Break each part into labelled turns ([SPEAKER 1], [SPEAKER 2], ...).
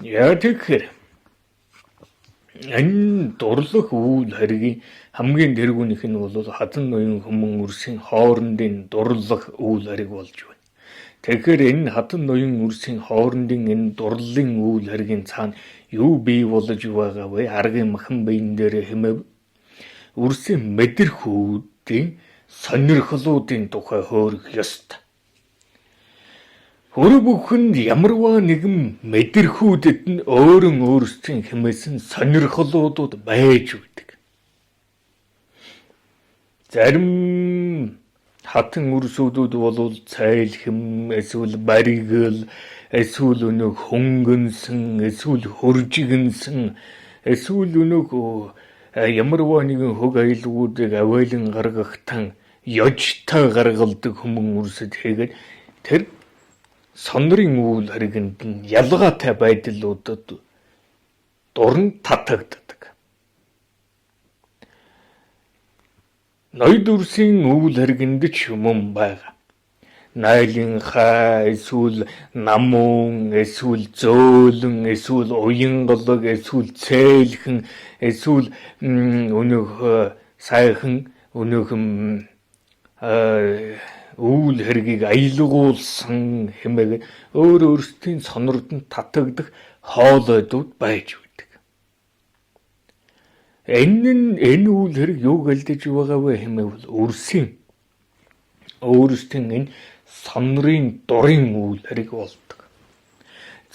[SPEAKER 1] Яа тэгэхээр энэ дурлах үйл харгийн хамгийн тэргүүнийх нь бол хатан ноён хүмүүн үрсийн хоорондын дурлах үйл хариг болж байна. Тэгэхээр энэ хатан ноён үрсийн хоорондын энэ дурлалын үйл харгийн цаана юу бий болж байгаа вэ? Аргын махан биен дээр хэмэв үрсийн мэдрэхүүдийн сонирхлуудын тухай хөөрөх ёстой. Хөрө бүхэнд ямарваа нэгэн мэдрэхүүдэд нь өөрөн өөрсдийн хэмээсэн сонирхлуудууд байж байдаг. Зарим хатан үрсүүдүүд бол цайлхим, эсвэл баригэл, эсвэл өнөөх хөнгөнсөн, эсвэл хөржигэнсэн, эсвэл өнөөх ямарваа нэгэн хөг аюулгуудыг авайлан гаргахтан ёжтой гаргалдаг хүмүүн үрсэд хийгээд тэр сонрын үйл харигнд нь ялгаатай байдлуудад дурн татагддаг. Ноёд үрсийн үйл харигнд ч мөн байгаа. Найлын хай, эсвэл намун, эсвэл зөөлөн, эсвэл уянгалаг, эсвэл цээлхэн, эсвэл өнөөх сайхан өнөөх үйл хэргийг аялгуулсан хэмээг өөрсдийн сонордонд татагдах хоолойдууд байж байдаг. Энэ үйл хэрэг юу гэлдэж байгаа вэ хэмэвэл үрсийн өөрсдийн энэ сонрын дурын үйл хэрэг болдог.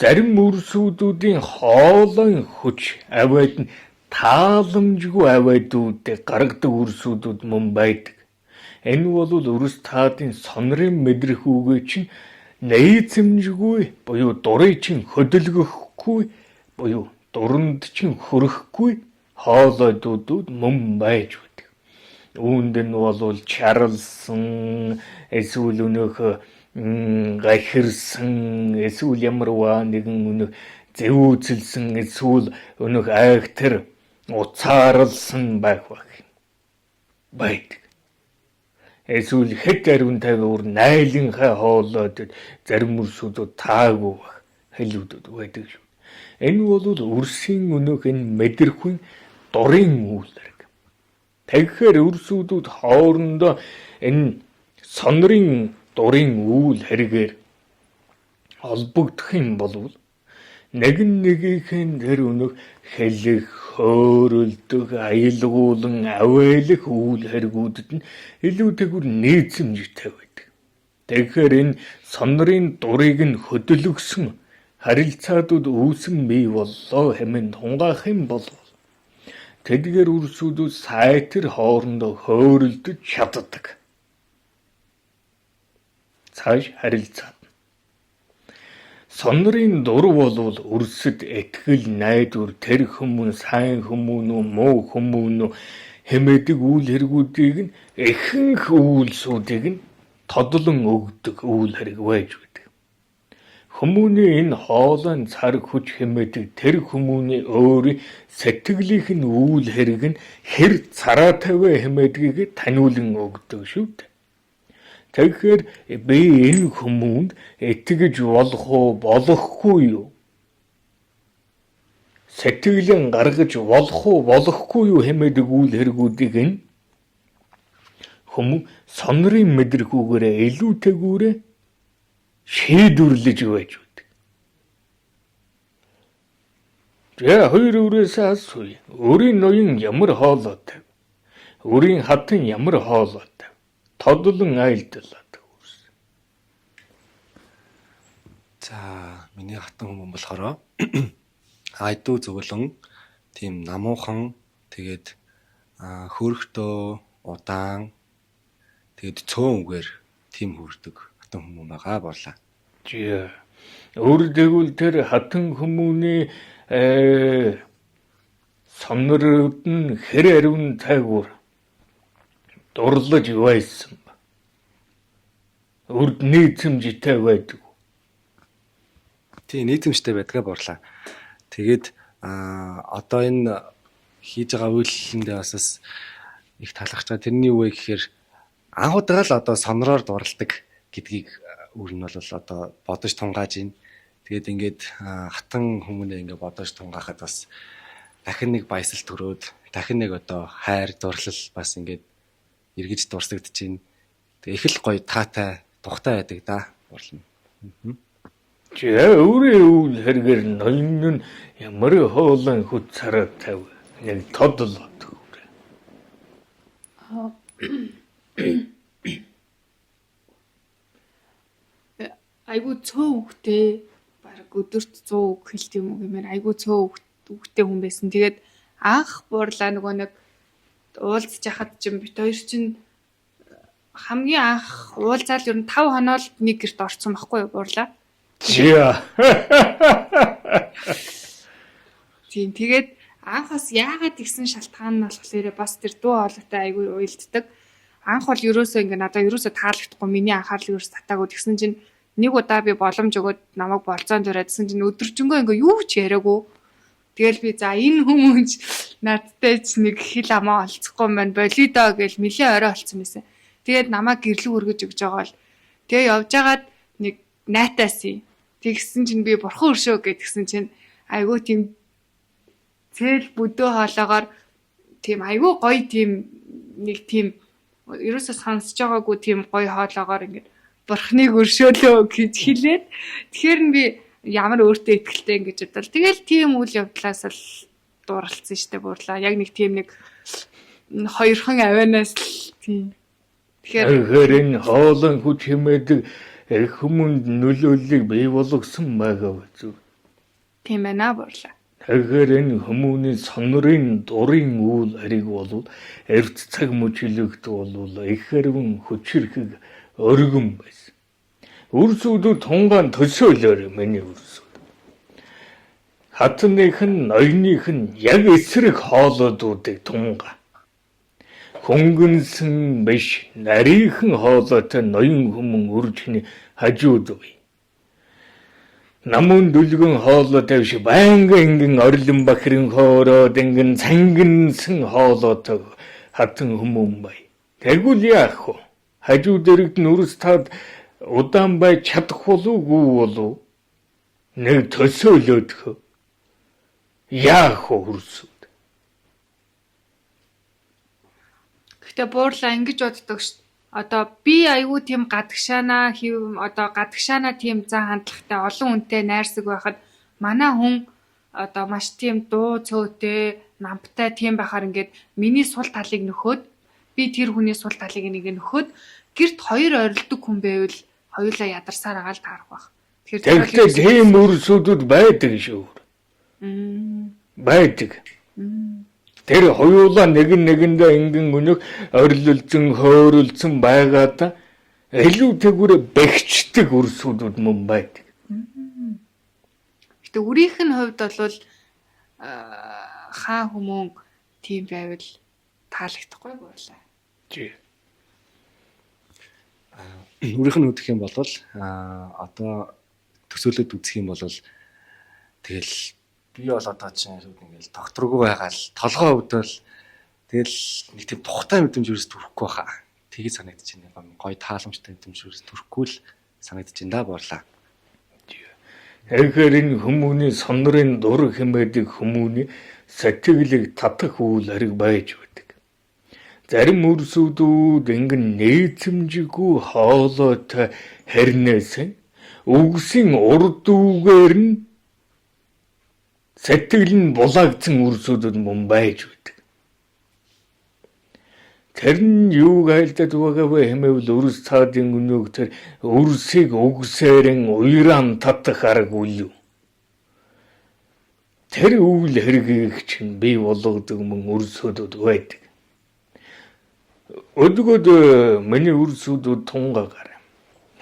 [SPEAKER 1] Зарим үрсүүдийн хоолойн хүч аваад нь тааламжгүй аваадуудыг гаргадаг үрсүүдүүд мөн байдаг. Энэ бол үрс таадын сонрын мэдрэх үгээ чинь нээцэмжгүй буюу дурыг чинь хөдөлгөхгүй буюу дуранд чинь хүрэхгүй хоолойдууд мөн байж байдаг. Үүнд нь бол чарлсан, эсвэл өнөөх гахирсан, эсвэл ямарваа нэгэн өнөөх зэвүүцэлсэн, эсвэл өнөөх айхтар уцаарлсан байдаг. Эсвэл хэд ариунтайгаар найлынхаа хоолойд зарим үрсүүд таагүй хэлүүдүүд байдаг шүү. Энэ бол үрсийн өнөөх энэ мэдрэхүйн дурын үйл хэрэг. Тэгэхээр үрсүүдүүд хоорондоо энэ сонрын дурын үйл хэрэгээр холбогдох юм бол нэгнийхэн тэр өнөөх хэлэх, хөөрөлдөх, аялгуулан авайлах үйл хэрэгүүдэд нь илүүтэйгээр нээцэмжтэй байдаг. Тэгэхээр энэ сонрын дурыг нь хөдөлгсөн харилцаадууд үүсэн бий боллоо хэмээн тунгаах юм бол тэдгээр үрсүүдүүд сайтар хоорондоо хөөрөлдөж чаддаг. Цааш харилцаа. Сонрын дур бол үрсэд итгэл найдвар, тэр хүмүүн сайн хүмүүн үү, муу хүмүүн үү хэмээдэг үйл хэрэгүүдийг нь ихэнх үйлсүүдийг нь тодлон өгдөг үйл хэрэг байж байдаг. Хүмүүний энэ хоолойн царг хүч хэмээдэг тэр хүмүүний өөрийн сэтгэлийнх нь үйл хэрэг нь хэр цараатай вэ хэмээдгийг таниулан өгдөг шүү дээ. Тэгэхээр би энэ хүмүүнд итгэж болох уу, болохгүй юу? Сэтгэлэн гаргаж болох уу, болохгүй юу хэмээдэг үйл хэрэгүүдийг нь хүмүүс сонрын мэдрэхүүгээрээ илүүтэйгүүрээ шийдвэрлэж байж байдаг. Хоёр үрээс асууя. Өрийн ноён ямар хоолойтой? Өрийн хатан ямар хоолойтой? Тодлон айлдалаадаг үрс.
[SPEAKER 2] За, миний хатан хүмүүс болохоор айдуу зөвлөн, тийм намуухан, тэгээд хөөрхтөө, удаан, тэгээд цөөн үгээр тийм хүрдэг хатан хүмүүс байгаа болоо.
[SPEAKER 1] Өөрөлдөгөл тэр хатан хүмүүний сонрод нь хэр ариун тайгуур дурлаж байсан ба. Үрд нийцэмжтэй байдаг.
[SPEAKER 2] Тийм нийцэмжтэй байдгаа борлаа. Тэгээд одоо энэ хийж байгаа үйлсэндээ бас их талархаж байгаа. Тэрний юу вэ гэхээр анх удаа л одоо сонроор дурладаг гэдгийг өөр нь бол одоо бодож тунгааж байна. Тэгээд ингээд хатан хүмүүнээ ингээд бодож тунгаахад бас дахин нэг баясал төрөөд дахин нэг одоо хайр дурлал бас ингээд эргэж дурсагдчихээн. Тэг их л гоё таатай тухтай байдаг да борлно.
[SPEAKER 1] Жаа өөрөө үйл хэрэгээр ноён нь ямар хоолой хүч цараа тав яг тодлоо.
[SPEAKER 3] Айгу цөө хөхтэй баг өдөрт 100 үг хэлт юм уу гэмээр айгу цөө хөхтэй хүн байсан. Тэгээд анх буурлаа нөгөө нэг уулзж яхад чинь бит хоёр чинь хамгийн анх уулзаал ер нь 5 хоноод нэг гэрт орсон байхгүй юу буурлаа.
[SPEAKER 1] Жаа.
[SPEAKER 3] Тийм тэгээд анхаас яагаад тэгсэн шалтгаан нь болохоор бас тэр дуу хоолойтой айгүй уйлддаг. Анх бол ерөөсөө ингээ надад ерөөсөө таалагдахгүй миний анхаарал ерөөс татаагүй тэгсэн чинь нэг удаа би боломж өгөөд намайг болцоон дөрөөдсэн чинь өдөржингөө ингээ юу ч яриаггүй. Тэгэл би за энэ хүмүүс надтай ч нэг хил амаа олцохгүй юм байна болидоо гэж нэлээ орой олцсон байсан. Тэгээд намайг гэрлэг өргөж өгж байгаа бол тэгээ явж агаад нэг найтаасан. Тэгсэн чинь би бурхан өршөө гэдгсэн чинь айгүй тийм цэл бүдөө хоолоогоор тийм айгүй гоё тийм нэг тийм ерөөсөө сонсож байгаагүй тийм гоё хоолоогоор ингээд бурхныг өршөөлөө гэж хэлээд тэгэхээр би ямар өөртөө ихтэй ингэж бодвол тэгэл тийм үйл явдлаас л дууралцсан штэ буурлаа. Яг нэг тийм нэг хоёрхан авианаас л тийм.
[SPEAKER 1] Тэгэхээр энэ хоолой хүч хэмээдэг хүмүүнд нөлөөллийг бий болгосон байгаа зү.
[SPEAKER 3] Тийм байна буурлаа.
[SPEAKER 1] Тэгэхээр энэ хүмүүний сонрын дурын үйл хэрэг бол эрт цаг мөчлөгт бол их хэрвэн хүчрхэг өргөн байсан. Үрсүүдүүд тунгаан төсөөлөөр миний үрсүүд. Хатных нь ноёных нь яг эсрэг хоолоодуудыг тунгаа. Хөнгөнсөн биш нарийнхан хоолойтой ноён хүмүүн үржихний хажууд бай. Намун дүлгэн хоолойтой биш байнга ингэн орлон бахрын хоороод ингэн цангинсан хоолойтой хатан хүмүүн бай. Тэгвэл яах вэ? Хажууд дэрэгд нүрс таад удаан бай чадах болоогүй болов. Нэг төсөөлөдгөө. Яах вэ үрсүүд?
[SPEAKER 3] Гэтэ буурлаа ингэж боддог ш. Одоо би айгүй тийм гадагшаанаа гадагшаанаа тийм зан хандлагатай олон хүнтэй найрсаг байхад манай хүн одоо маш тийм дуу цөөтэй намтай тийм байхаар ингээд миний сул талыг нөхөөд би тэр хүний сул талыг нэг нөхөөд гэрт хоёр ойролдог хүн байвал хоёулаа ядарсаар агаал таарах байх.
[SPEAKER 1] Тэгэхээр тийм үрсүүдүүд байдаг шүү. Байдаг. Тэр хоёулаа нэгэндээ ингэн өнөг орилулсан хөөрөлдсөн байгаадаа илүүтэйгүр бэгчдэг үрсүүдүүд мөн байдаг.
[SPEAKER 3] Гэтэ үрийнх нь хувьд бол хаан хүмүүн тийм байвал таалагдахгүй байлаа.
[SPEAKER 1] Жи.
[SPEAKER 2] Өөрийнх нь үдэх юм бол одоо төсөөлөд үзэх юм бол тэгэл би бол одоо чинь ингээл докторгүй байгаал толгой өвдөл тэгэл нэг тийм тухтай мэдрэмж ерөөс төрөхгүй хаа. Тэгээ санагдаж байна. Гой тааламжтай мэдрэмж ерөөс төрөхгүй л санагдаж байна да буурлаа.
[SPEAKER 1] Тэгэхээр энэ хүмүүний сонрын дур хэмээдэг хүмүүний сэтгэлийг татах үйл хэрэг байж байдаг. Зарим үрсүүдүүд ингэн нээцэмжгүй хоолойтой хэрнээс үгсийн урд үгээр нь сэтгэл нь булаагдсан үрсүүдүүд мөн байж байдаг. Тэр нь юу айлдаад байгаа вэ хэмэвэл үрс цаадын өнөөг тэр үрсийг үгсээрэн уйраан татах арга үйл. Тэр үйл хэргийг чинь бий болгодог мөн үрсүүдүүд байдаг. Өдгөд миний үрсүүдүүд тунгаагаар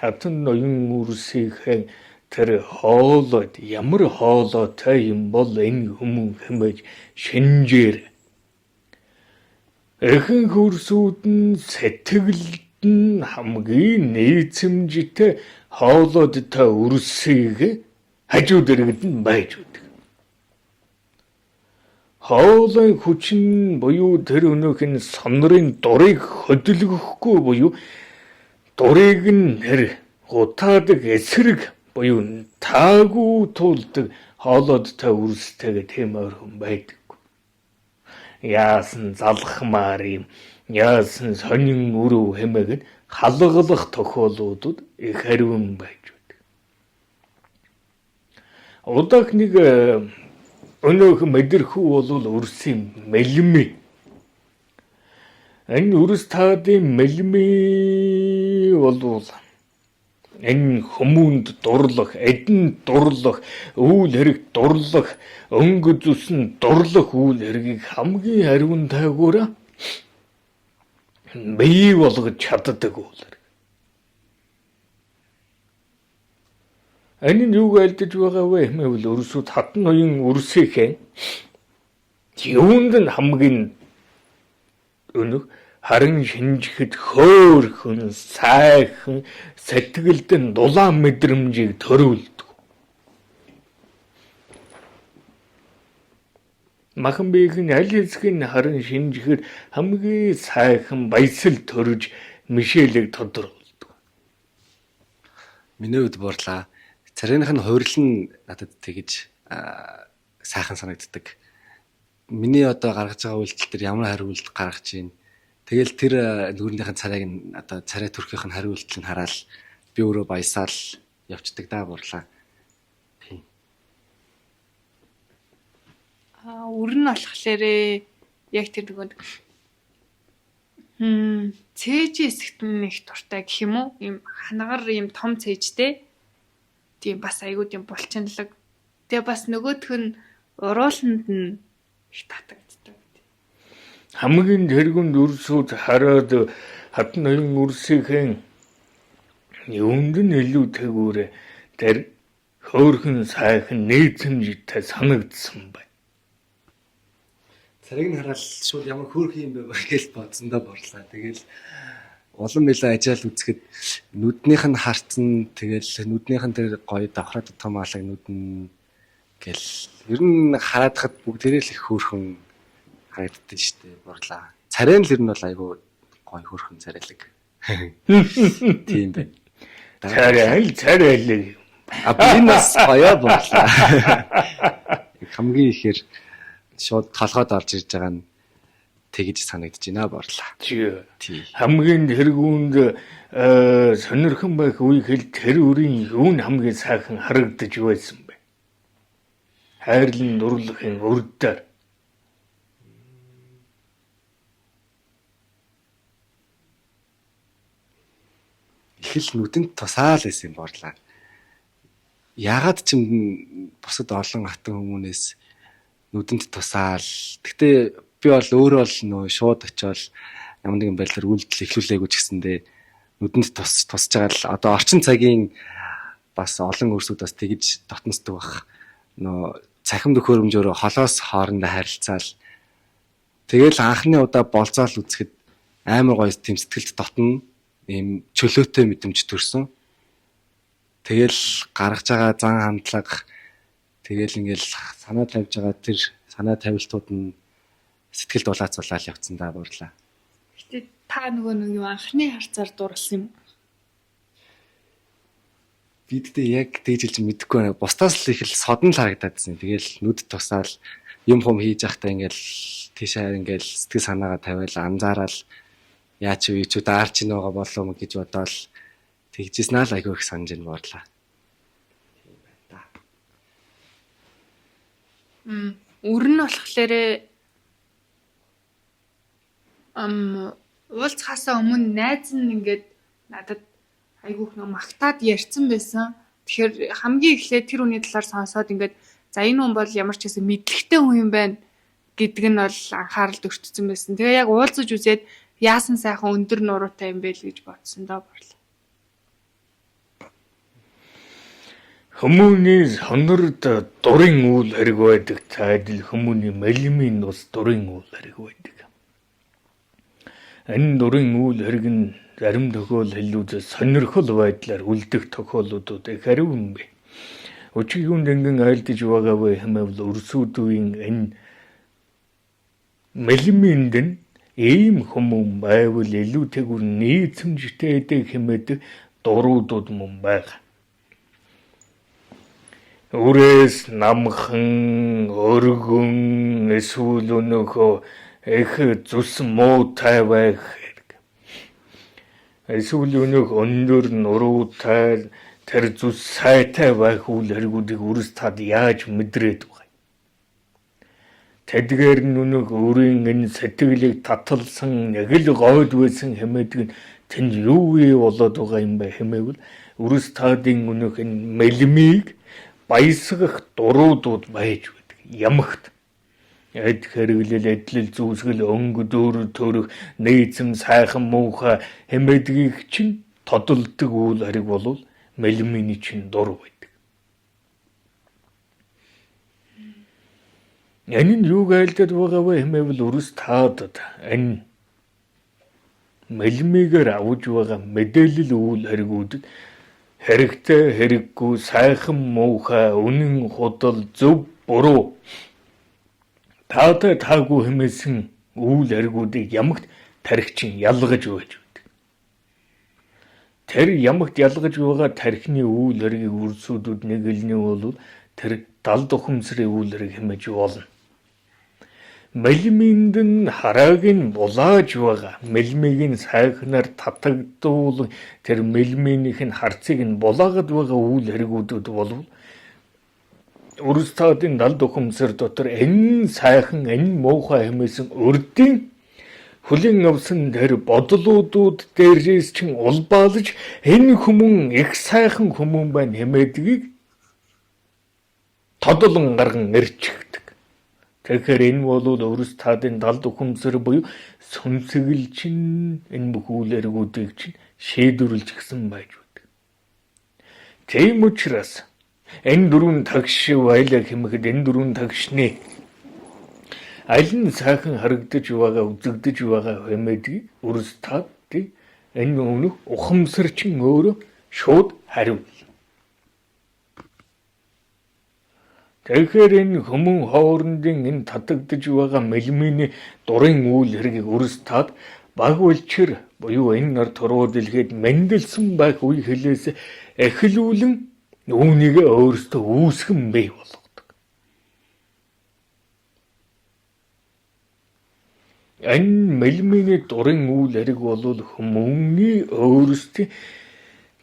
[SPEAKER 1] хатан ноён үрсийнхээ тэр хоолойд ямар хоолойтой юм бол энэ хүмүүс хэмэж шинжээр ихэнх үрсүүд нь сэтгэлд нь хамгийн нээцэмжтэй хоолойдтой үрсийг хажуу дэргэд нь байж байдаг. Хоолой хүчин буюу тэр өнөөхний сонрын дурыг хөдөлгөхгүй буюу дурыг нь тэр гутаадаг эсрэг буюу таагүй тулдаг хоолойдтой үрстэйгээ тийм ойрхон байдаггүй. Яасан залхмаар юм, яасан сонин өрөв хэмээг халгалах тохиолдлууд их хариун байж байдаг. Удаах нэг өнөөх мэдэрхүү бол үрсийн мэлми. Энэ үрс таадын мэлми бол энэ хүмүүнд дурлах, эдэн дурлах, үйл хэрэг дурлах, өнгө зүсэн дурлах үйл хэргийг хамгийн хариун тайгуура бий болгож чаддаг үйл хэрэг. Энэ нь юу айлдаж байгаа вэ хэмэвэл өрсөд хатан ноён өрсөөхөө юунд нь хамгийн өнөг харин шинжихэд хөөрхөн, сайхан, сэтгэлд нь дулаан мэдрэмжийг төрүүлдэг. Махан биеийн аль хэсгийг харин шинжихэд хамгийн сайхан баясал төрж мишэлийг тодруулдаг.
[SPEAKER 2] Миний хувьд буурлаа. Царайных нь хувирлан надад тэгж сайхан санагддаг. Миний одоо гаргаж байгаа үйлдэл төр ямар хариу үйлдэл гаргаж чинь. Тэгэл тэр нүүрнийхэн царайг нь одоо царай төрхийнх нь хариу үйлдэл нь хараад би өөрөө баясаал явцдаг даа буурлаа. Тийм.
[SPEAKER 3] Өрн болохоор яг тэр нөгөө цээж хэсэгт нэг дуртай гэх юм уу? Ийм ханагар ийм том цээжтэй. Тийм бас айгууд юм булчинлаг. Тэгээ бас нөгөөх нь урууланд нь их татагддаг.
[SPEAKER 1] Хамгийн тэргүнд үрсүүд хараад хатан ноён үрсийн юунд нь илүүтэйгүүр тэр хөөрхөн сайхан нээцэмжтэй санагдсан байна.
[SPEAKER 2] Царайг нь хараад шууд ямар хөөрхөн юм бэ гэж бодсон доо буурлаа. Тэгэл улам нэлээ ажиал үзэхэд нүднийх нь харцсан тэгэл нүднийх нь тэр гоё давхраад том алаг нүдэн гэл ер нь хараад бүгдээрээ л их хөөрхөн харагддаг шүү дээ буурлаа. Царай нь л ер нь бол айгүй гоё хөөрхөн царайлаг. Тийм байна.
[SPEAKER 1] Царайлаг.
[SPEAKER 2] Бинас гоё буурлаа. Хамгийн ихээр шууд толгойд орж ирж байгаа нь тэгж санагдаж байна буурлаа.
[SPEAKER 1] Тийм. Хамгийн тэргүүнд сонирхон байх үеийг тэр үрийн юу нь хамгийн сайхан харагдаж байсан бэ? Хайрлан дурлахын үрдээр.
[SPEAKER 2] Их л нүдэнд тусаал байсан буурлаа. Яагаад ч юм бусад олон хатан хүмүүнээс нүдэнд тусаал. Гэтэ би бол өөрөө л нөө шууд очиод ямар нэгэн байдлаар үйлдэл эхлүүлээгүй ч гэсэндээ нүдэнд тусж байгаа л одоо орчин цагийн бас олон өрсүүд бас тэгж дотносдог бах. Нөө цахим төхөөрөмжөөр холоос хоорондоо харилцаал. Тэгэл анхны удаа болзоол үзэхэд амар гоё тэм сэтгэлд дотно ийм чөлөөтэй мэдрэмж төрсөн. Тэгэл гаргаж байгаа зан хандлага тэгэл ингээл санаа тавьж байгаа тэр санаа тавилтууд нь сэтгэлд улаацуулаад явцсан даа буурлаа.
[SPEAKER 3] Гэтэ та нөгөө нэг юу анхны харцаар дурлсан юм.
[SPEAKER 2] Биддээ яг тэгжилж мэдэхгүй байна. Бусдаас л их л содон л харагдаадсэн. Тэгэл нүд тусаал юм хум хийж явахдаа ингээл тийшээ ингээл сэтгэл санаагаа тавиал анзаараад яач юу ч даарч ийн байгаа болов уу гэж бодоол тэгжсэн аа л айгүй их санаж ин буурлаа.
[SPEAKER 3] Өрн болохоор уулзахаасаа өмнө найз нь ингээд надад айгүйх нэг магтаад ярьсан байсан. Тэгэхээр хамгийн эхлээд тэр хүний талаар сонсоод ингээд за энэ хүн бол ямар ч хэсэг мэдлэгтэй хүн юм байна гэдэг нь бол анхаарал төвчсөн байсан. Тэгээ яг уулзаж үзээд яасан сайхан өндөр нуруутай юм бэ л гэж бодсон доо барлаа.
[SPEAKER 1] Хүмүүний сонорд дурын үйл хэрэг байдаг. Адил хүмүүний мэлмийн бас дурын үйл хэрэг байдаг. Энэ дурын үйл хэрэг нь зарим тохиолдолд сонирхол байдлаар үлдэх тохиолдлууд их хариун бэ. Өчиг юунд ингэн айлдаж байгаа вэ хэмэвэл өрсүүдийн энэ мэлминд нь ийм хүмүүн байвал илүүтэйгүр нийцэмжтэй эдэг хэмэдэг дуруудууд мөн байгаа. Үрээс намхан өргөн эсвэл өнөөхөө их зүс муутай байх хэрэг. Эсвэл өнөөх өндөр нуруутай тэр зүс сайтай байх үйл хэрэгүүдийг үрс тад яаж мэдрээд байгаа. Тэдгээр нүнэг өөрийн энэ сэтгэлийг таталсан нэг л гойд байсан хэмээдэг нь тэнд юу вэ болоод байгаа юм бэ хэмээвэл үрс таадын өнөөх энэ мэлмийг баясгах дуруудууд байж байдаг. Ямагт эд хэрэглэл эдлэл зүүсгэл өнгө дөр төрөх нээцэм сайхан муухай хэмээдгийг чинь тодолдог үйл хэрэг болвол мэлминий чинь дур байдаг. Энэ нь юу айлдаад байгаа вэ хэмээвэл үрс таадад энэ мэлмигээр авж байгаа мэдээлэл үйл хэрэгүүдэд хэрэгтэй хэрэггүй сайхан муухай үнэн худал зөв буруу таатай таагүй хэмээсэн үйл хэрэгүүдийг ямагт тархичин ялгаж өгч байдаг. Тэр ямагт ялгаж байгаа тархины үйл хэргийг үрсүүдүүд нэг л нь бол тэр далд ухамсарын үйл хэрэг хэмээж болно. Мэлминд нь харааг нь булааж байгаа. Мэлмиг нь сайхнаар татагдвал тэр мэлминийх нь харцыг нь булаагаад байгаа үйл хэрэгүүдүүд болов үрс таадын далд ухамсар дотор энэ сайхан энэ муухай хэмээсэн урдын хүлэн авсан тэр бодлуудууд дээрээс чин улбаалж энэ хүмүүн их сайхан хүмүүн байна хэмээдгийг тодолон гарган ирчихдэг. Тэгэхээр энэ бол үрс таадын далд ухамсар буюу сүнсгэл чинь энэ бүх үйл хэрэгүүдийг чинь шийдвэрлэж гисэн байж байдаг. Тийм учраас энэ дөрвөн тагш байлаа хэмэхэд энэ дөрвөн тагшны аль нь сайхан харагдаж байгаа үзэгдэж байгаа хэмээдгийг үрс таадын энэ өнөх ухамсар чинь өөрөө шууд хариулна. Тэгэхээр энэ хүмүүн хоорондын энэ татагдж байгаа мэлминий дурын үйл хэргийг үрс таад баг үлчир буюу энэ нар турууд илгээд мэндэлсэн байх үе хэлээс эхлүүлэн үүнийг өөрсдөө үүсгэн бий болгодог. Энэ мэлминий дурын үйл хэрэг бол хүмүүний өөрсдийн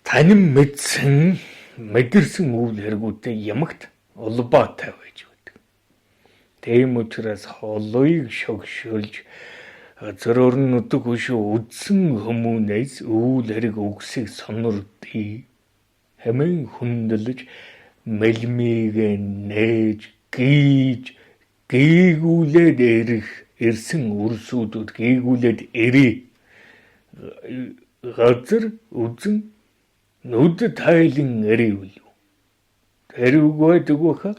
[SPEAKER 1] танин мэдсэн мэдэрсэн үйл хэрэгүүдтэй ямагт улбаатай байж байдаг. Тийм учраас холыг шогшуулж зөрөөр нутаг хөшөө үдсэн хүмүүнээс үйл хэрэг өгсөйг сонирдъя. Хэмээн хүндэлж мэлмиг нээж гийж гээгүүлээд ирсэн үрсүүдүүд гээгүүлээд ирээ. Газар үзэн нүд тайлан ирэвэл тэр үгүй дэгвэха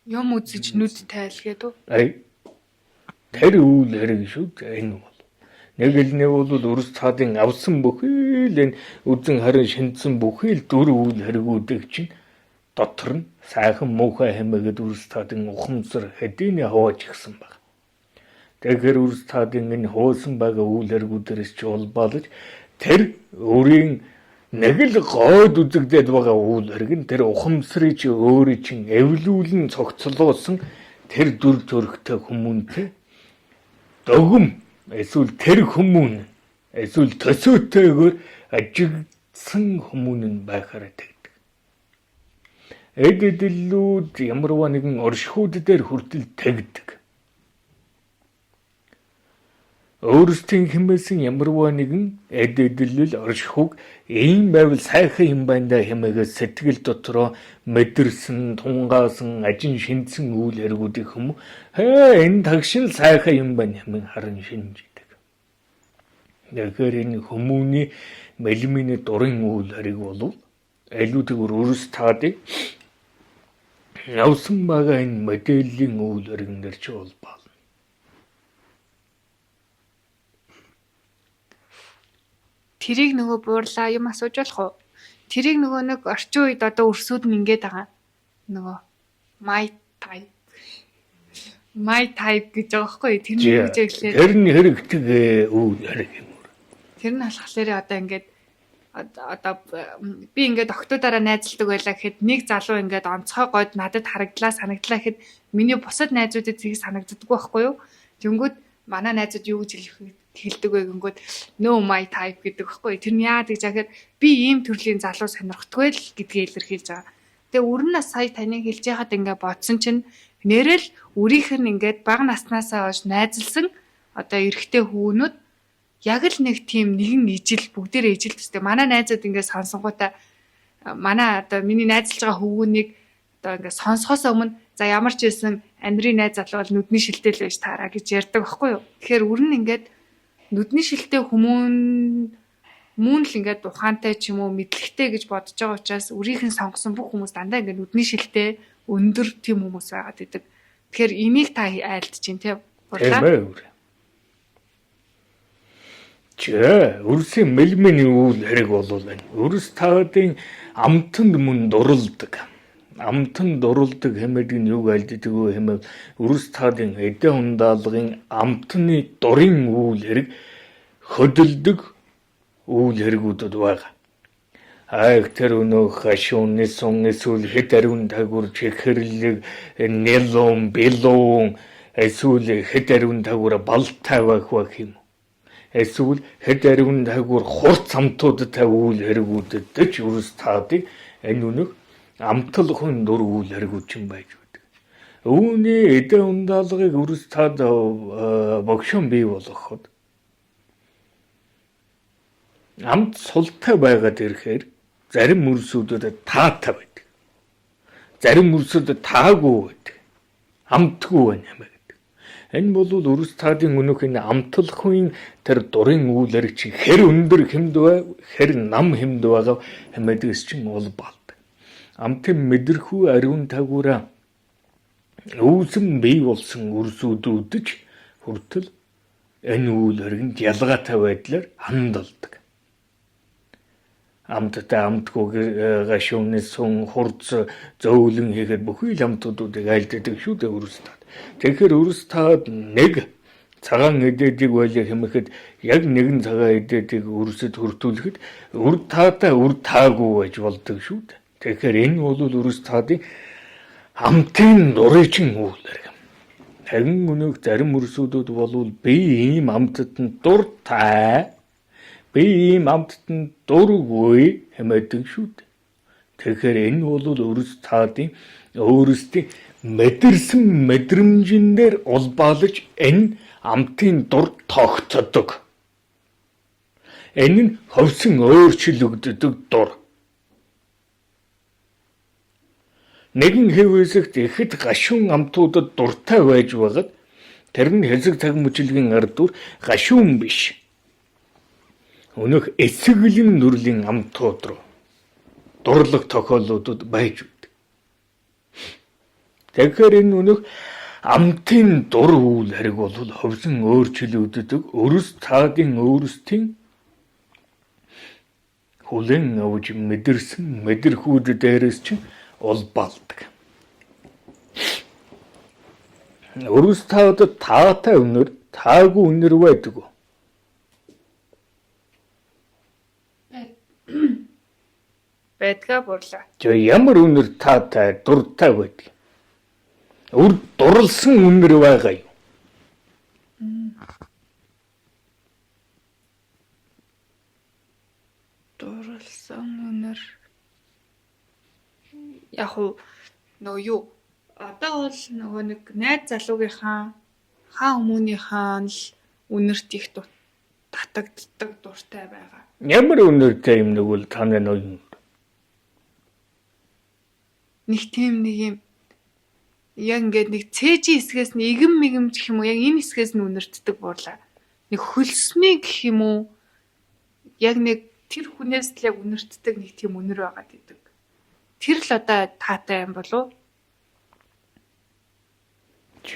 [SPEAKER 3] Юм үзэж нүд тайлгээд үү?
[SPEAKER 1] Тэр үйл хэрэг шүү энэ бол. Нэг л нь бол үрс таадын авсан бүхий л энэ үзэн харин шиндсэн бүхий л дүр үйл хэрэгүүдийг чинь дотор нь сайхан муухай хэмээгээд үрс таадын ухамсар хэдийнэ хувааж гисэн баг. Тэгэхээр үрс таадын энэ хуусан байгаа үйл хэрэгүүдээс ч улбаалж тэр өөрийн нэг л гойд үзэгдээд байгаа үйл хэрэг нь тэр ухамсарыг чи өөрийн чин эвлүүлэн цогцлоосон тэр дүр төрхтэй хүмүүнтэй догм эсвэл тэр хүмүүн эсвэл төсөөтэйгээр ажигдсан хүмүүн нь байхаараа тэгдэг. Эд эдлүүд ямарваа нэгэн оршихуд дээр хүртэл тэгдэг. Өөрсдийн хэмээсэн ямарваа нэгэн эд эдлэл оршихуг ийм байвал сайхан юм байна да хэмээгээ сэтгэл дотроо мэдэрсэн, тунгаасан, ажин шиндсэн үйл хэрэгүүдийг хүмүүс энэ тагшин сайхан юм байна хэмээн харан шинждэг. Тэгэхээр энэ хүмүүний мэлминий дурын үйл хэрэг болов алиутэйгээр үрс таадыг явсан байгаа энэ мэдээллийн үйл хэрэг нэр чи улбаа.
[SPEAKER 3] Тэрийг нөгөө буурлаа юм асууж болох уу? Тэрийг нөгөө нэг орчин үед одоо өрсүүд нь ингээд байгаа. Нөгөө my type гэж байгаа байхгүй юу? Тэр нэг гэж эхлэв.
[SPEAKER 1] Тэр нь хэрэгтэй үйл хэрэг юм.
[SPEAKER 3] Тэр нь болохоор одоо ингээд одоо би ингээд октоудаараа найзалдаг байлаа гэхэд нэг залуу ингээд онцгой гойд надад санагдлаа гэхэд миний бусад найзуудад тийг санагддаггүй байхгүй юу. Тэнгүүд манай найзууд юу гэж хэлдэг вэ гингүүд no my type гэдэг байхгүй юу. Тэр нь яа гэж яагаад би ийм төрлийн залуу сонирхдаггүй л гэдгийг илэрхийлж байгаа. Тэгээ өрнө сая таныг хэлж яхад ингээд бодсон чинь нэрэл үрийнх нь ингээд бага наснаасаа хойш найзалсан одоо эрэгтэй хүүнүүд яг л нэг тийм нэгэн ижил бүгдээрээ ижил төстэй. Манай найзууд ингээд сонсонгуудаа манай одоо миний найзалж байгаа хөвгүүнийг одоо ингээд сонсохоос өмнө за ямар ч байсан Андрийн найз залуу бол нүдний шилтэл байж таараа гэж ярьдаг байхгүй юу. Тэгэхээр өрн ингээд нүдний шилтэй мөн л ингээд ухаантай ч юм уу мэдлэгтэй гэж бодож байгаа учраас үрийнх нь сонгосон бүх хүмүүс дандаа ингээд нүдний шилтэй өндөр тийм хүмүүс байгаад идэг. Тэгэхээр энийг та айлдж чинь тий
[SPEAKER 1] бодлоо. Үрсийн мэлмэний үйл хэрэг болов байна. Үрс таадын амтанд мөн дурлдаг. Амтанд дурлдаг хэмэдэг нь юу айлддаг вэ хэмэв үрс таадын эдэ ундаалгын амтны дурын үйл хэрэг хөдөлдөг үйл хэрэгүүдд байгаа. Тэр өнөөх хашууны сон эсвэл хэд ариун тагвар чихэрлэг нэлон билон эсвэл хэд ариун тагвар балтай байх юм. Эсвэл хэд ариун тагвар хурц амтуудтай үйл хэрэгүүдэд ч үрс таадыг энэ үнэг амтал хүн дур үйл хэрэгүүд чинь байж байдаг. Үүний эдэ ундаалгыг үрс таад богшон бий болгоход амт султай байгаад ирэхээр зарим үрсүүдэд таатай байдаг. Зарим үрсүүдэд таагүй байдаг. Амтгүй байна гэдэг. Энэ бол үрс таадын өнөөх энэ амтлахын тэр дурын үйл хэрэг чинь хэр өндөр хэмд бай, хэр нам хэмд байгаа хэмэдгээс чинь улбалд. Амтын мэдрэхүй ариун тагвараа үүсэн бий болсон үрсүүдүүд ч хүртэл энэ үйл хэргэнд ялгаатай байдлаар хандалдаг. Амттай амтгүй гашууны сон хурц зөөлөн хийгээд бүхий л амтуудыг айлддаг шүү дээ үрс таад. Тэгэхээр үрс таад нэг цагаан эдээдэг байлаа хэмэхэд яг нэгэн цагаан эдээдэг үрсэд хүртүүлэхэд үр таатай үр таагүй байж болдог шүү дээ. Тэгэхээр энэ бол үрс таадын амтын дурын үйл хэрэг. Харин өнөөх зарим үрсүүдүүд бол би ийм амтад нь дуртай би ийм амттанд дургүй хэмэдэг шүү дээ. Тэгэхээр энэ бол үрс таадын өөрсдийн мэдэрсэн мэдрэмжнээр улбаалж энэ амтын дур тогтдог. Энэ нь ховсон өөрчлөгддөг дур. Нэгэн хэвээсэгт ихэд гашуун амтуудад дуртай байж байгаад тэр нь хэсэг цаг мөчлөгийн ард дүр гашуун биш. Өнөөх эсэглэн нүрлийн амтууд руу дурлах тохиолдлууд байж байдаг. Тэгэхээр энэ өнөөх амтын дур үйл хэрэг бол ховсон өөрчлөгддөг өрс таадын өөрсдийн хүлэн авч мэдэрсэн мэдрэхүүд дээрээс чинь улбалдаг. Өрс таадад таатай үнэр таагүй үнэр байдаг.
[SPEAKER 3] Байдгаа бурлаа.
[SPEAKER 1] Ямар үнэр таатай дуртай байдаг. Үр дурлсан үнэр байгаа юу?
[SPEAKER 3] Дурлсан үнэр. Яг уу нөгөө юу? Одоо бол нөгөө нэг найз залуугийнхаа хаа хүмүүнийхаа л үнэрт их татагддаг дуртай байгаа.
[SPEAKER 1] Ямар үнэртэй юм нэг бол таны ноён.
[SPEAKER 3] Нэг тийм нэг юм яг ингээд нэг цээжийн хэсгээс нь игэн мэгэмж гэх юм уу яг энэ хэсгээс нь үнэртдэг буурлаа. Нэг хөлсний гэх юм уу яг нэг тэр хүнээс л яг үнэртдэг нэг тийм үнэр байгаад идэг. Тэр л одоо таатай юм болов уу?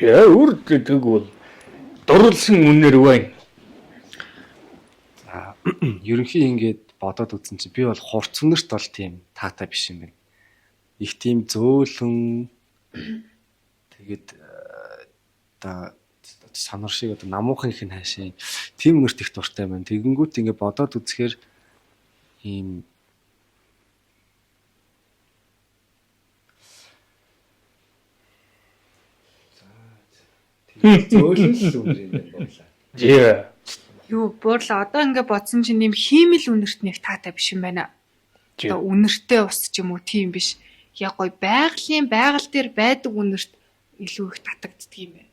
[SPEAKER 1] Үрд гэдэг бол дурлсан үнэр байна.
[SPEAKER 2] Ерөнхий ингээд бодоод үзсэн чи би бол хурц үнэрт бол тийм таатай биш юм байна. Их тийм зөөлөн тэгээд одоо санар шиг одоо намуухан их нь хаашаа тийм үнэрт их дуртай байна. Тэгэнгүүт ингээд бодоод үзэхээр ийм зөөлөн л үнэр юм байна болоо.
[SPEAKER 1] Зээ.
[SPEAKER 3] Юу буурлаа одоо ингээд бодсон чинь юм хиймэл үнэрт нэг таатай биш юм байна. Одоо үнэртэй ус ч юм уу тийм биш. Яг гой байгалийн байгаль дээр байдаг үнэрт илүү их татагддаг юм байна.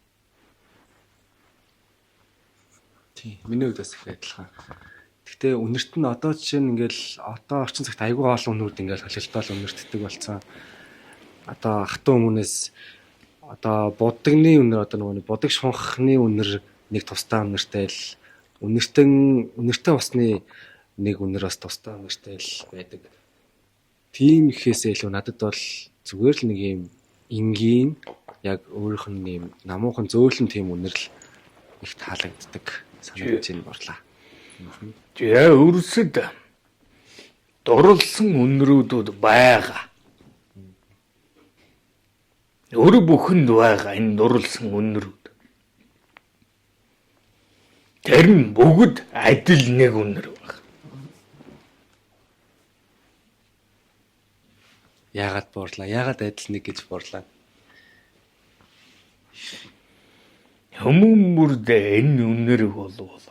[SPEAKER 2] Тийм. Миний хувьд бас их адилхан. Гэхдээ үнэрт нь одоо жишээ нь ингээл одоо орчин цагт айгүй олон үнэрүүд ингээл холилдоол үнэртдэг болсон. Одоо хатуу хүмүүнээс одоо будагны үнэр одоо нөгөө будаг шунхны үнэр нэг тусдаа үнэртэй л үнэртэй усны нэг үнэр бас тусдаа үнэртэй л байдаг. Тийм ихээсээ илүү надад бол зүгээр л нэг юм энгийн яг өөрийнх нь юм намуухан зөөлөн тийм үнэр л их таалагддаг санагдаж байна борлаа.
[SPEAKER 1] Зээ өрсөд дурлсан үнэрүүд байгаа. Өөр бүхэнд байгаа энэ дурлсан үнэрүүд. Тэр нь бүгд адил нэг үнэр байна.
[SPEAKER 2] Яагаад буурлаа? Яагаад адил нэг гэж буурлаа?
[SPEAKER 1] Хүмүүмүрд энэ үнэр болов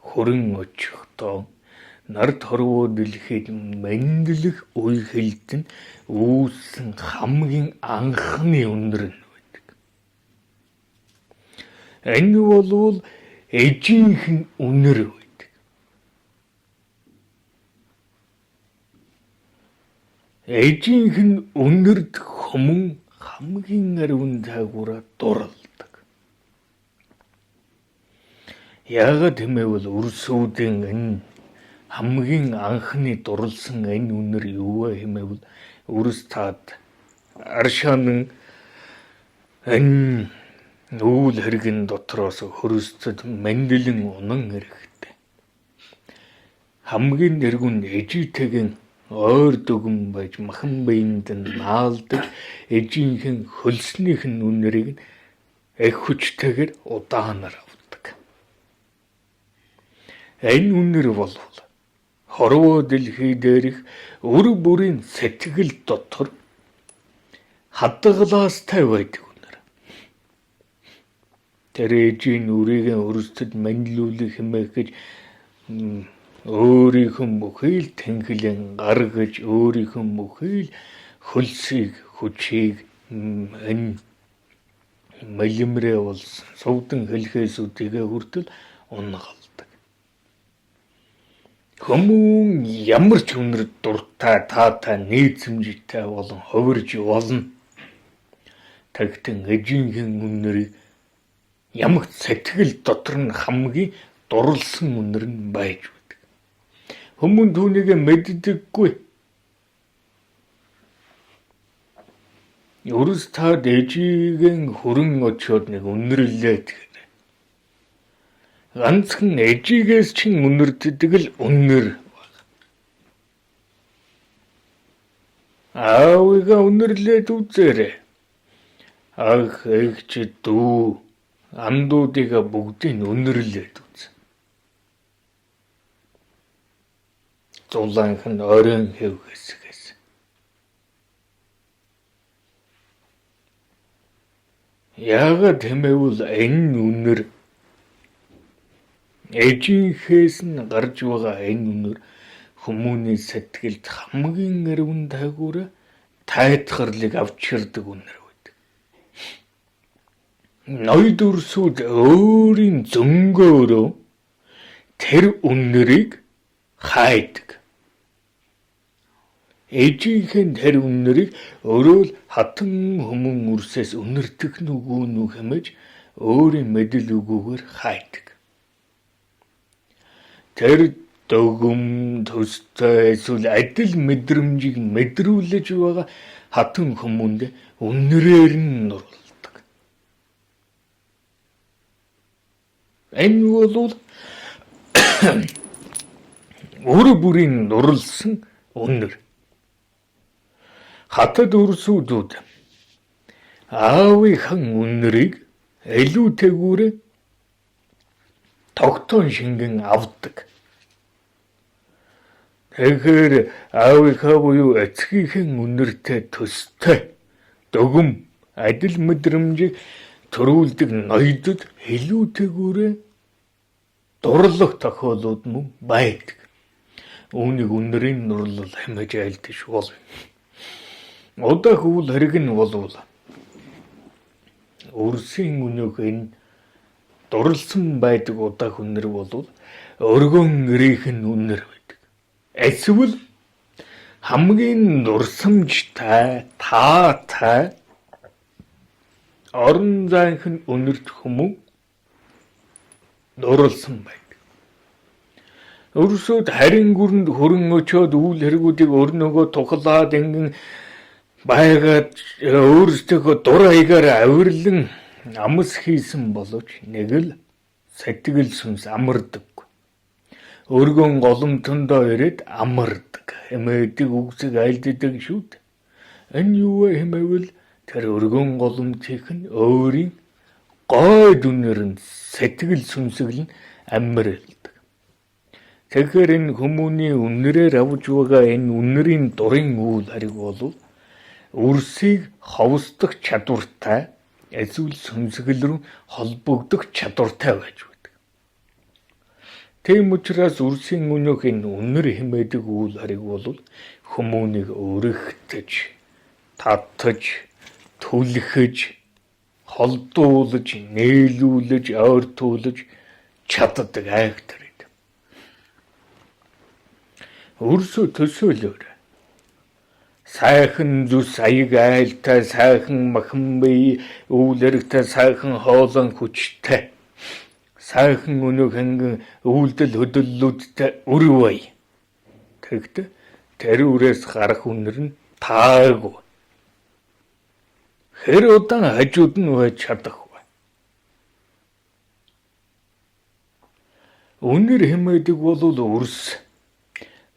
[SPEAKER 1] хөрөн очихдоо нар торвоо дэлхийд мэндлэх үе хэлтэн үүссэн хамгийн анхны үнэр нь байдаг. Энэ бол эжийнхэн үнэр байдаг. Эжийнхэн үнэрд хүмүүн хамгийн ариун тайгуура дурлдаг. Яагаад гэмэвэл өрсүүдийн энэ хамгийн анхны дурлсан энэ үнэр юу вэ хэмэвэл өрс таад аршаан энэ нүүл хэргэн дотроос хөрөсцөд мэндэлэн унан хэрэгтэй. Хамгийн дэргүн ээжийтэйгэн ойр дүгэн байж махан биеинд наалдаг ээжийнхэн хөлснийх нь үнэрийг эх хүчтэйгээр удаанаар авдаг. Энэ үнэр бол хорвоо дэлхий дээрх өр бүрийн сэтгэл дотор хадгалаастай байдаг үнэр. Тэр ээжийн үрийг өрсөд мэндэлүүлэх хэмээх гэж өөрийнхөө бүхий л тэнхлэн гаргаж өөрийнхөө бүхий л хөлсийг хүчийг энэ малимрээ болсон сувдан хэлхээс үтэгээ хүртэл унгаалдаг. Хүмүүн ямар ч үнэр дуртай таатай нийцэмжтэй болон хувирж болно. Тэгтэн эжийнхэн үнэрийг ямагт сэтгэл дотор нь хамгийн дурлсан үнэр нь байж байдаг. Хүмүүн түүнийг мэддэггүй. Өрс таад ээжигийн хүрэн очиод нэг үнэрлээ тэгэхээр. Ганцхан ээжигээс чин үнэрддэг л үнэр байна. Аавыгаа үнэрлээд үзээрэй. Ах эгч дүү андуудыгаа бүгдийг үнэрлээд үз. Зулаанх нь оройн хэвгэсгээс. Яагаад хэмэвэл энэ үнэр ээжийнхээс нь гарч байгаа энэ үнэр хүмүүний сэтгэлд хамгийн ариун тайгуур тайтгарлыг авчирдаг үнэр байдаг. Ноёд өрсүүд өөрийн зөнгөөрөө тэр үнэрийг хайдаг. Ээжийнхэн тэр үнэрийг өөрөө л хатан хүмүүн үрсээс үнэртэх нүгүү нү хэмэж өөрийн мэдэл үгүйгээр хайдаг. Тэр дөгөм төстэй эсвэл адил мэдрэмжийг мэдрүүлж байгаа хатан хүмүүнд үнэрээр нь нурлдаг. Энэ бол өр бүрийн нурлсан үнэр. Хатад өрсүүдүүд аавынхан үнэрийг илүүтэйгүүр тогтоон шингэн авдаг. Тэгэхээр аавынхаа буюу эцгийнхээ үнэртэй төстэй дөгөм адил мэдрэмжийг төрүүлдэг ноёдод илүүтэйгүүрээ дурлах тохиолдлууд мөн байдаг. Үүнийг үнэрийн нурлал хэмэж айлдаж болно. Удаа хөвөл хэрэг нь болвол өрсийн өнөөх нь дурлсан байдаг удаа үнэр болвол өргөн нэрийнх нь үнэр байдаг. Эсвэл хамгийн дурсамжтай таатай орон зайхан үнэрт хүмүүн дурлсан байдаг. Өрсөд харин гүрэнд хөрөн очоод үйл хэрэгүүдийг өрнөгөө тухлаад ингэн байгаад өөрсдөө дур хаягаар авирлан амс хийсэн боловч нэг л сэтгэл сүнс амардаггүй. Өргөн голомтондоо ирээд амардаг хэмээдэг үгсийг айлддаг шүү дээ. Энэ юу вэ хэмэвэл тэр өргөн голомтынх нь өөрийн гой дүнээр нь сэтгэл сүнсэглэн амиралдаг. Тэгэхээр энэ хүмүүний үннэрээр авж байгаа энэ үннэрийн дурын үйл хариг бол өрсийг ховсдох чадвартай эсвэл сүнсгэл рүү холбогдох чадвартай байж байдаг. Тийм учраас өрсийн өнөөх энэ үннэр хэмээдэг үйл хариг бол хүмүүнийг өргөтөж, татаж, түлхэж, холдуулж, нээлүүлж, ойртуулж чаддаг айхтар. Өрсө төсөөлөөр сайхан зүс аяг айлтай, сайхан махан бие, үйл хэрэгтэй, сайхан хоолон хүчтэй, сайхан өнөөх ангин үйлдэл хөдөллүүдтэй өрвэй. Тэгтээ тэр үрээс гарах үнэр нь таагүй. Хэр удаан хажууд нь байж чадахгүй. Үнэр хэмээдэг бол өрс.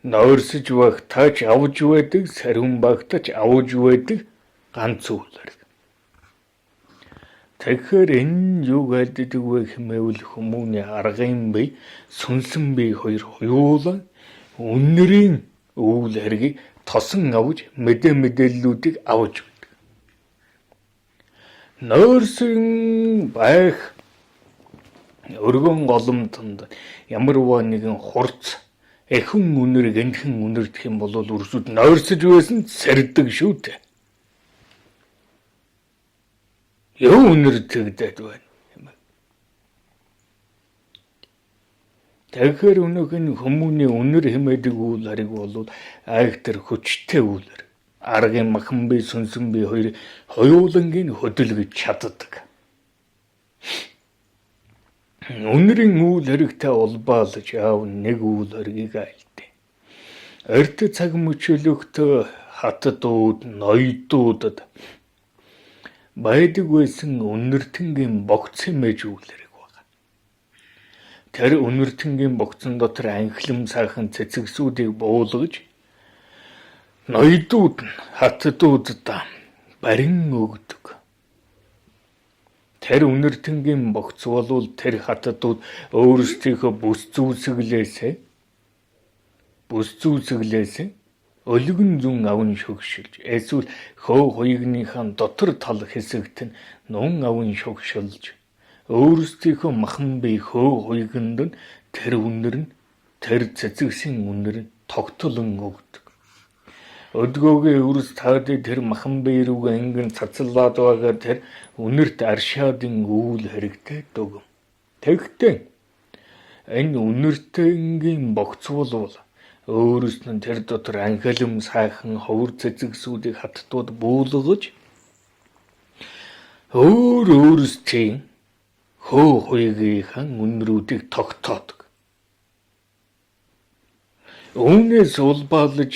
[SPEAKER 1] Нойрсож багтаач авж байдаг, сарвин багтаач авж байдаг ганц үйл хэрэг. Тэгэхээр энэ юу айлддаг вэ хэмэвэл хүмүүний аргын бие, сүнсэн бие хоёр хоёулаа үннэрийн үйл хэргийг тосон авж мэдээллүүдийг авч байдаг. Нойрсон байх өргөн голомтонд ямарваа нэгэн хурц эхүн үнэр гэнхэн үнэрдэх юм бол өрсөд нойрсож байсан сэрдэг шүү дээ. Юу үнэрдэгдээд байна. Тэгэхээр өнөөх нь хүмүүний үнэр хэмээдэг үйл хариг бол айхтар хүчтэй үйл хариг. Аргын махан бие, сүнсэн бие хоёр хоёулангийн хөдөлгөж чаддаг. Үнэрийн үйл хэрэгтэй улбаалж аав нэг үйл хэргийг айлдээ. Эрт цаг мөчлөгтөө хатдууд, ноёдуудад байдаг байсан үнэртэнгийн богц хэмээж үйл хэрэг байна. Тэр үнэртэнгийн богцон дотор анхлам сайхан цэцэгсүүдийг буулгаж ноёдууд нь хатдуудад барин өгдөг. Тэр үнэртэнгийн богц болвол тэр хатдууд өөрсдийнхөө бүс зүсэглээсээ өлгөн зүн аван шогшилж эсвэл хөө хуягныхаа дотор тал хэсэгт нь нун аван шогшилж өөрсдийнхөө махан бие хөө хуягнд нь тэр үнэр нь тэр цэцэгсийн үнэр нь тогтолон өгдөг. Өдгөөгийн өрс таадын тэр махан бие рүүгээ ингэн цацалаад байгаа тэр үнэрт аршаадын үйл хэрэгтэй дөгөм. Тэгтээ энэ үнэртэнгийн богц болвол өөрөөс нь тэр дотор анхлам сайхан ховор цэцэгсүүдийг хаттууд буулгаж өөрсдийн хөө хуягийнхаа үнрүүдийг тогтоодог. Үүнээс улбаалж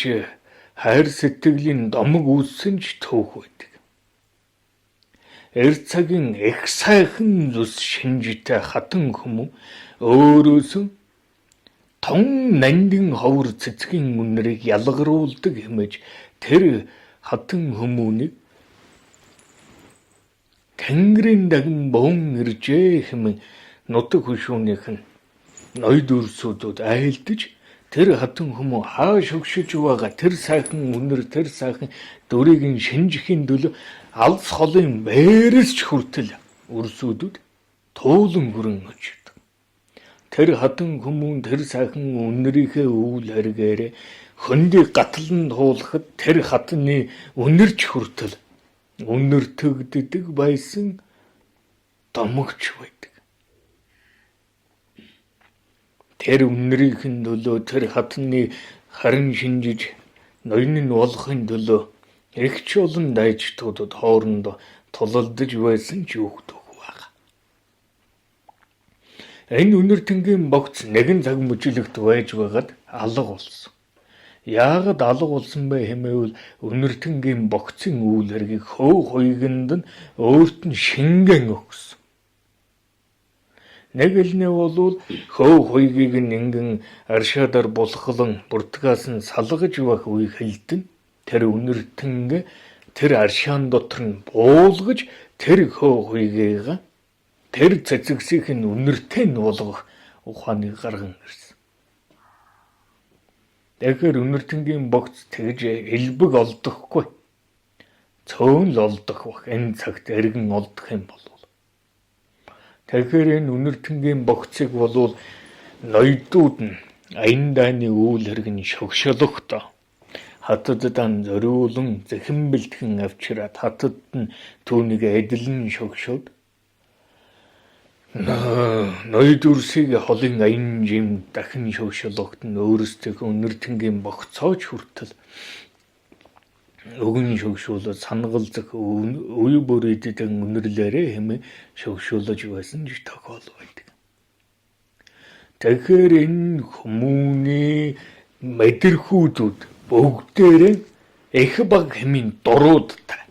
[SPEAKER 1] хайр сэтгэлийн домог үүссэн ч төөх байдаг. Эр цагийн их сайхан зүс шинжтэй хатан хүмүүн өөрөөсөө тун нандин ховор цэцгийн үнэрийг ялгаруулдаг хэмээж тэр хатан хүмүүнийг Тэнгэрийн даган бөөн иржээ хэмээн нутаг хөшөөнийх нь ноёд өрсөдүүд айлдаж тэр хатан хүмүүс хаа шогшиж байгаа тэр сайхан үнэр тэр сайхан дөрийг нь шинжихийн төлөө алс холын бээрээс ч хүртэл үрсүүдүүд туулан хүрэн очив. Тэр хатан хүмүүс тэр сайхан үнэрийнхээ өвөл харгаарэ хөндий гатлан туулахад тэр хатны үнэрч хүртэл үнэртэгддэг байсан домогч байдаг. Тэр үнэрийн төлөө тэр хатны харин шинжиж ноён нь болохын төлөө эгч олон дайчдуудад хоорондоо тулалдаж байсан ч үхдэг байна. Энэ үнэртэнгийн богц нэгэн цаг мөчлөгт байж байгаад алга болсон. Яагаад алга болсон бэ хэмэвэл үнэртэнгийн богцын үйл хэргийг хөө хуйганд нь өөрт нь шингэн өгсөн. Нэг элнээ болвол хөө хуйгийг нь ингэн аршаадаар булхалан бүртгээс нь салгаж байх үе хэлтэн тэр үнэртэнгээ тэр аршаан дотор нь буулгаж тэр хөө хуйгийг тэр цэцэгсийг нь үнэртэй нь болгох ухааныг гарган ирсэн. Тэгэхээр үнэртэнгийн богц тэгж элбэг олдохгүй. Цөөн л олдох бах энэ цагт эргэн олдох юм бол. Тэгэхээр энэ үнэртэнгийн богцыг болвол ноёдууд нь аян дайны үйл хэрэг нь шогшолохдоо хатаддан зориулан зэхэн бэлтгэн авчираад хатад нь түүнийг эдлэн шогшоод ноёд үрсийг холын аян жим дахин шогшолоход нь өөрсдөө үнэртэнгийн богцооч хүртэл өгөн шогшуулаад сангалзах үе бүрийдэн үнэрлээрээ хэмээн шогшуулж байсан ч тохиол байдаг. Тэгэхээр энэ хүмүүний мэдрэхүүдүүд бүгдээрээ их баг хэмээн дуруудтай.